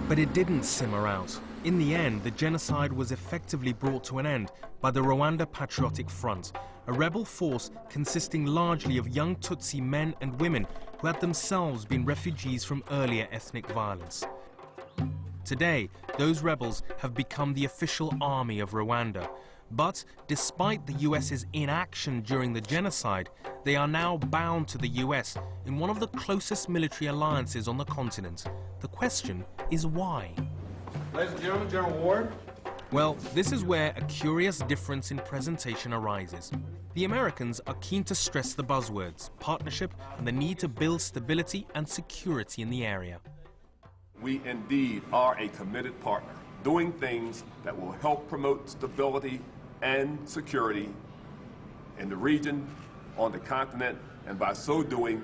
But it didn't simmer out. In the end, the genocide was effectively brought to an end by the Rwanda Patriotic Front, a rebel force consisting largely of young Tutsi men and women who had themselves been refugees from earlier ethnic violence. Today, those rebels have become the official army of Rwanda. But despite the US's inaction during the genocide, they are now bound to the US in one of the closest military alliances on the continent. The question is why? Ladies and gentlemen, General Ward. Well, this is where a curious difference in presentation arises. The Americans are keen to stress the buzzwords, partnership, and the need to build stability and security in the area. We indeed are a committed partner, doing things that will help promote stability and security in the region, on the continent, and by so doing,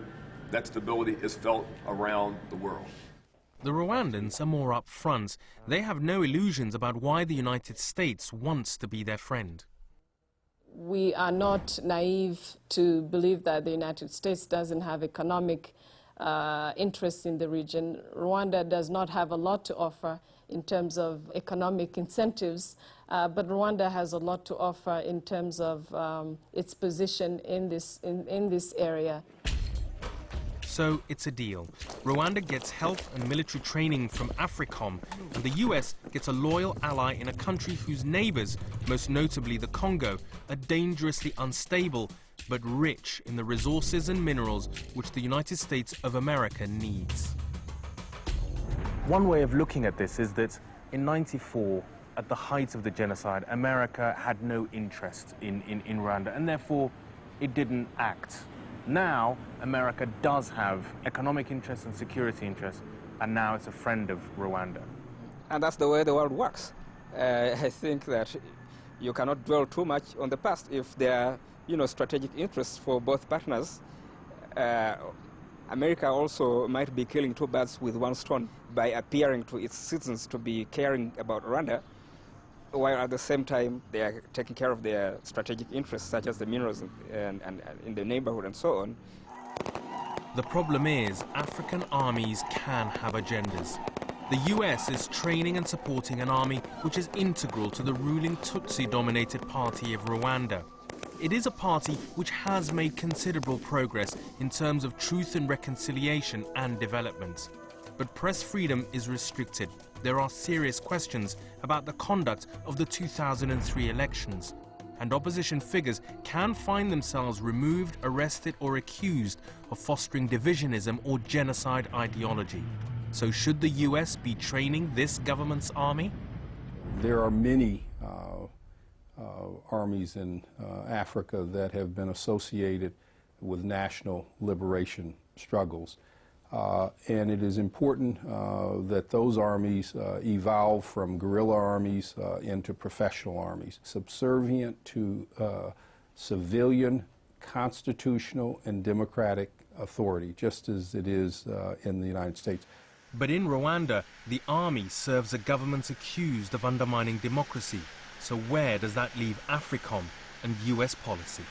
that stability is felt around the world. The Rwandans are more upfront. They have no illusions about why the United States wants to be their friend. We are not naive to believe that the United States doesn't have economic interests in the region. Rwanda does not have a lot to offer in terms of economic incentives, but Rwanda has a lot to offer in terms of its position in this area. So it's a deal. Rwanda gets health and military training from AFRICOM, and the US gets a loyal ally in a country whose neighbors, most notably the Congo, are dangerously unstable but rich in the resources and minerals which the United States of America needs. One way of looking at this is that in '94, at the height of the genocide, America had no interest in Rwanda, and therefore it didn't act. Now, America does have economic interests and security interests, and now it's a friend of Rwanda. And that's the way the world works. I think that you cannot dwell too much on the past if there are, strategic interests for both partners. America also might be killing two birds with one stone by appearing to its citizens to be caring about Rwanda, while at the same time they are taking care of their strategic interests, such as the minerals and in the neighborhood and so on. The problem is, African armies can have agendas. The US is training and supporting an army which is integral to the ruling Tutsi-dominated party of Rwanda. It is a party which has made considerable progress in terms of truth and reconciliation and development. But press freedom is restricted. There are serious questions about the conduct of the 2003 elections. And opposition figures can find themselves removed, arrested, or accused of fostering divisionism or genocide ideology. So should the US be training this government's army? There are many armies in Africa that have been associated with national liberation struggles. And it is important that those armies evolve from guerrilla armies into professional armies, subservient to civilian, constitutional, and democratic authority, just as it is in the United States. But in Rwanda, the army serves a government accused of undermining democracy. So where does that leave AFRICOM and US policy?